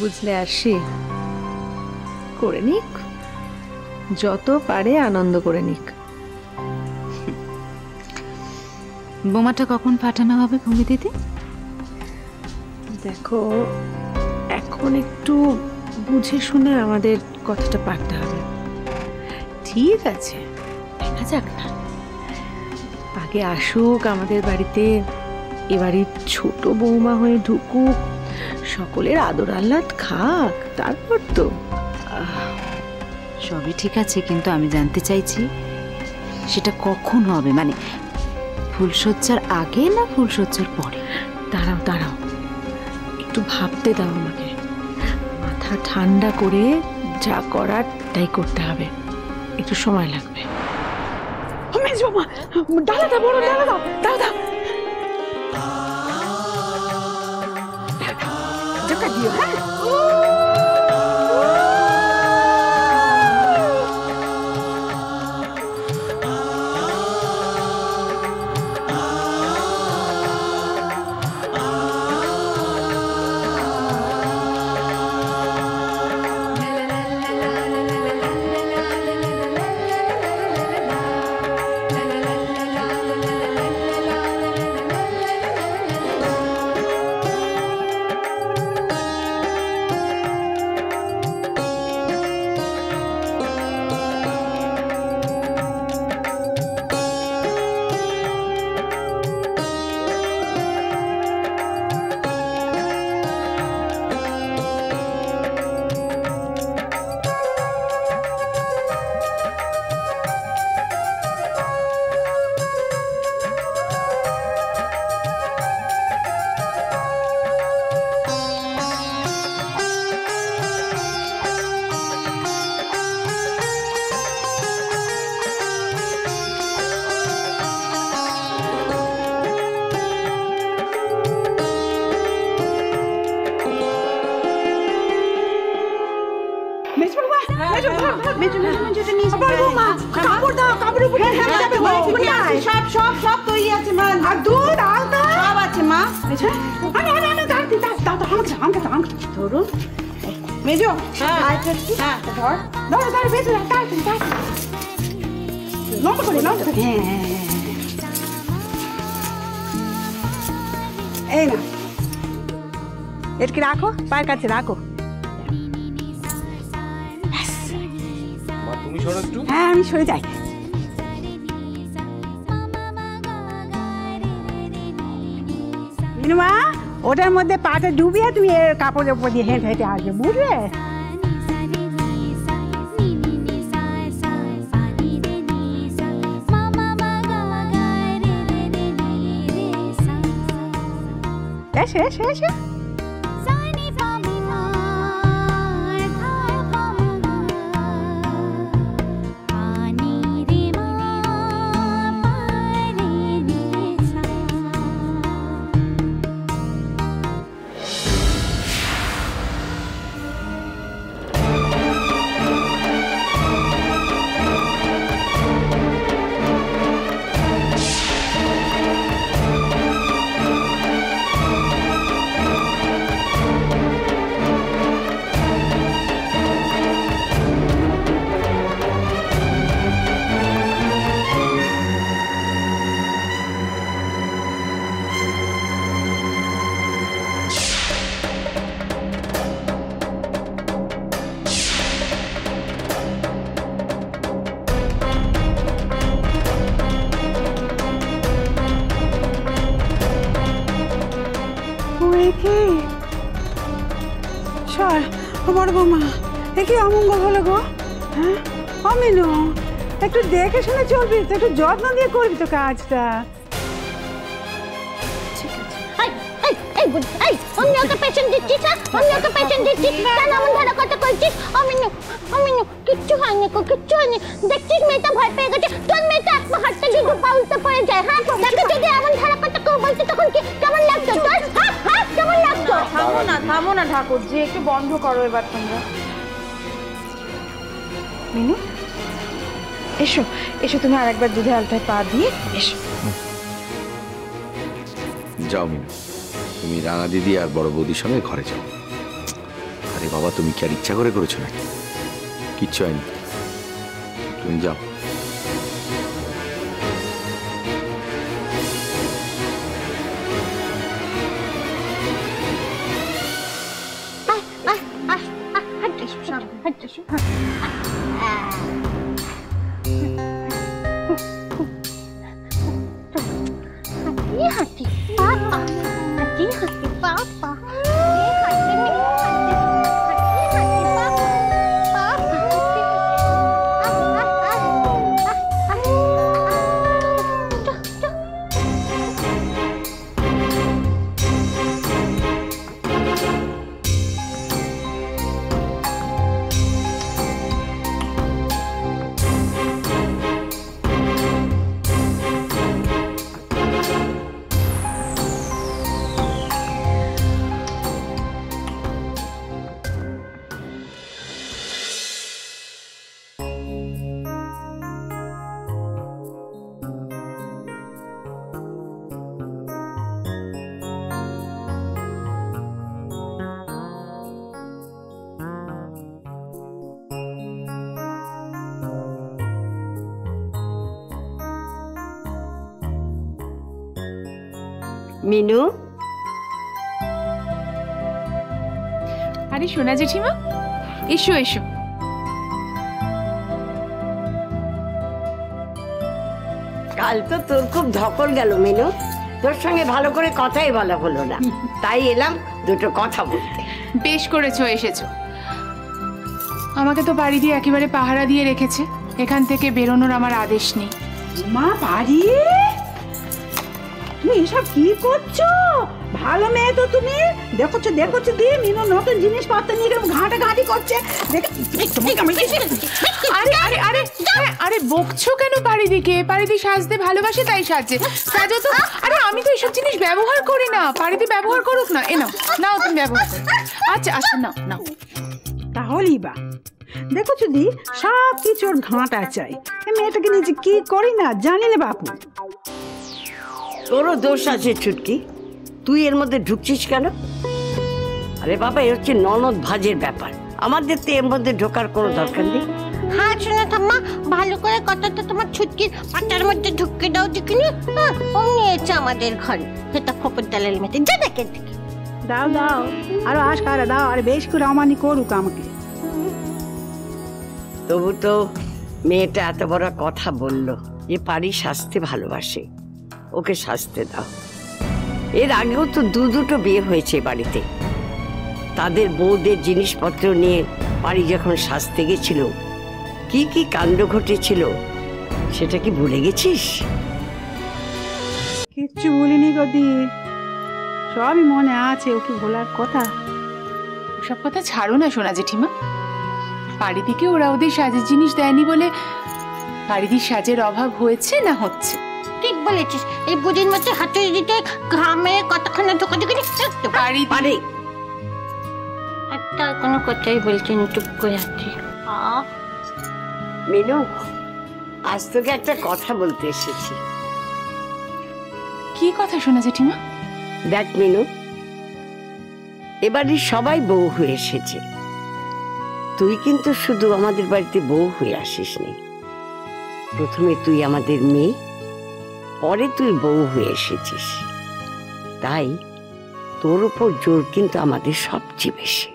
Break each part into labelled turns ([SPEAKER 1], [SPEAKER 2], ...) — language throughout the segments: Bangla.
[SPEAKER 1] বুঝলে আসি করে নিক, যত পারে আনন্দ করে নিক।
[SPEAKER 2] বোমাটা কখন ফাটানো হবে ভূমি দিদি?
[SPEAKER 1] দেখো, এখন একটু বুঝে শুনে আমাদের কথাটা পারতে হবে। ঠিক আছে, দেখা যাক না, আগে আসুক আমাদের বাড়িতে, এবারে ছোট বৌমা হয়ে ঢুকুক, সকলের আদর আহ্লাদ খাক, তারপর তো।
[SPEAKER 2] সবই ঠিক আছে, কিন্তু আমি জানতে চাইছি সেটা কখন হবে, মানে ফুলসজ্জার আগে না ফুলসজ্জার পরে?
[SPEAKER 1] দাঁড়াও দাঁড়াও, একটু ভাবতে দাও আমাকে, মাথা ঠান্ডা করে যা করার তাই করতে হবে, একটু সময় লাগবে। ডালা দাও, বড় ডালা দাও, দাও দাও, ঝাঁকা দিও। হ্যাঁ,
[SPEAKER 3] সব তৈরি আছে মা, আর দুধ আলতা সব আছে মা। ধরুন মেজো, এই না এটকে রাখো, পায়ের কাছে রাখো। হ্যাঁ, আমি সরে যাই। মিনুমা, ওটার মধ্যে পাটা ডুবিয়ে তুমি কাপড়ের উপর দিয়ে হেঁটে হেঁটে আসবে, বুঝলে? এসে এসে এসে বড় বৌমা, দেখি অমঙ্গল হলো গো। হ্যাঁ অমিনু, একটু দেখে শুনে চলবি, একটু যত্ন দিয়ে করবি তো কাজটা।
[SPEAKER 4] কিচ্ছু হয়নি, কিচ্ছু হয়নি। দেখছিস মেয়েটা ভয় পেয়ে গেছে, তোর মেয়েটা একবার হাতটা যদি পা উল্টে পড়ে যায়, হ্যাঁ তাকে যদি এমন ধারা করতে কেউ বলছে তখন কি কেমন লাগতো তোর? হ্যাঁ কেমন লাগতো?
[SPEAKER 5] থামো না ঠাকুর জি, একটু বন্ধ করো এবার তোমরা। মিনু এসো এসো, তুমি আরেকবার দুধে আলতায় পা দিয়ে এসো।
[SPEAKER 6] যাও মিনু, তুমি রাঙা দিদি আর বড় বৌদির সঙ্গে ঘরে যাও। আরে বাবা, তুমি কি আর ইচ্ছা করে করেছো নাকি? কিচ্ছু হয়নি, তুমি যাও।
[SPEAKER 7] মিনু,
[SPEAKER 5] আরে সোনা জেঠিমা, এসো এসো।
[SPEAKER 7] কাল তো তোর খুব ধকল গেল মিনু, তোর সঙ্গে ভালো করে কথাই বলা হলো না, তাই এলাম দুটো কথা বলতে।
[SPEAKER 5] বেশ করেছো এসেছো। আমাকে তো বাড়ি দিয়ে একেবারে পাহারা দিয়ে রেখেছে, এখান থেকে বেরোনোর আমার আদেশ নেই।
[SPEAKER 3] মা বাড়ি, তুমি এসব কি করছো? ভালো মেয়ে তো তুমি, দেখছো দেখছো দিয়ে মিনু নতুন জিনিসপত্র নিয়ে এরকম ঘাঁটাঘাঁটি করছে।
[SPEAKER 5] আরে আরে আরে আরে বকছো কেন? পারিদিকে, পারিদি সাজতে ভালোবাসে তাই সাজছে, সাজো তো। আরে আমি তো এইসব জিনিস ব্যবহার করি না, পারিদি ব্যবহার করুক না। এ নাও নাও, তুমি ব্যবহার করো। আচ্ছা আচ্ছা, নাও নাও।
[SPEAKER 3] তাহলেই বা দেখছো দি, সব কিছুর ঘাঁটা চাই। মেয়েটাকে নিজে কি করি না জানিলে বাপু।
[SPEAKER 7] তোরও দোষ আছে ছুটকি, তুই এর মধ্যে ঢুকছিস কেন? আরে বাবা, এ হচ্ছে ননদ ভাজের ব্যাপার, আমাদের তো এর মধ্যে ঢোকার কোনো দরকার নেই।
[SPEAKER 4] হ্যাঁ শোনো ঠাম্মা, ভালো করে কথাটা তোমার ছুটকির পাটার মধ্যে ঢুকে দাও দেখিনি। ও নিয়েছে আমাদের ঘরে, সেটা ফপর দালাল মেতে যা দেখে দেখে।
[SPEAKER 3] দাও দাও, আরো আশকারা দাও, আর বেশি করে অমানি করুক আমাকে।
[SPEAKER 7] তবু তো মেয়েটা এত বড় কথা বলল যে পারি সাজতে ভালোবাসে, ওকে সাজতে দাও। এর আগেও তো দুটো বিয়ে হয়েছে বাড়িতে, তাদের বউদের জিনিসপত্র নিয়ে পারি যখন সাজতে গেছিল, কি কি কাণ্ড ঘটেছিল সেটা কি ভুলে গেছিস?
[SPEAKER 3] কিচ্ছু ভুলিনি গদি, সবই মনে আছে। ও কি ভোলার কথা?
[SPEAKER 5] ওসব কথা ছাড়ো না সোনা জেঠিমা। পারিদিকে ওরা ওদের সাজের জিনিস দেয়নি বলে পারিদির সাজের অভাব হয়েছে না হচ্ছে।
[SPEAKER 4] ঠিক বলেছিস, এই বুড়ির মধ্যে হাতুড়ি দিতে ঘামে কতক্ষণ ঢোকা ঢুকে
[SPEAKER 5] পারি
[SPEAKER 4] একটা কোনো কথাই বলছেন, চুপ করে আছি।
[SPEAKER 7] মিনু, আজ তোকে একটা কথা বলতে এসেছি।
[SPEAKER 5] কি কথা সোনা জেঠিমা?
[SPEAKER 7] দেখ মিনু, এবারে সবাই বউ হয়ে এসেছে, তুই কিন্তু শুধু আমাদের বাড়িতে বউ হয়ে আসিসনি। প্রথমে তুই আমাদের মেয়ে, পরে তুই বউ হয়ে এসেছিস, তাই তোর উপর জোর কিন্তু আমাদের সবচেয়ে বেশি।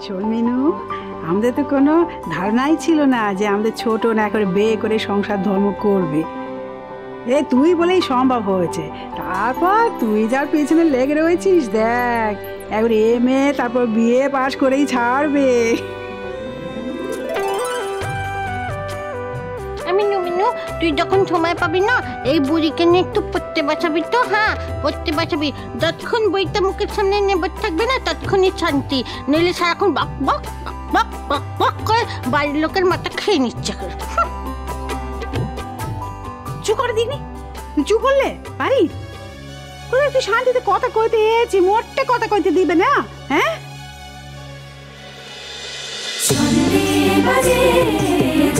[SPEAKER 3] শোন মিনু, আমাদের তো কোনো ধারণাই ছিল না যে আমাদের ছোট না করে বিয়ে করে সংসার ধর্ম করবে। তুই বলেই সম্ভব হয়েছে। তারপর তুই যার পেছনে লেগে রয়েছিস, দেখ একবার MA তারপর BA পাশ করেই ছাড়বে।
[SPEAKER 4] মিনু, তুই যখন সময় পাবি না, এই বুড়িকে নিয়ে একটু পড়তে বসাবি তো। হ্যাঁ, পড়তে বসাবি। যতক্ষণ বইটা মুখের সামনে নেবে থাকবে না, ততক্ষণই শান্তি। নইলে সারাক্ষণ বক বক বক বক বক করে বাড়ির লোকের মাথা খেয়ে নিচ্ছে।
[SPEAKER 3] চুপ করে দিনি, চুপ করলে পারি? তুই শান্তিতে কথা কইতে এসেছি, মোটে কথা কইতে দিবে না? হ্যাঁ,
[SPEAKER 8] বাজে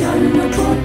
[SPEAKER 8] জন্মপথ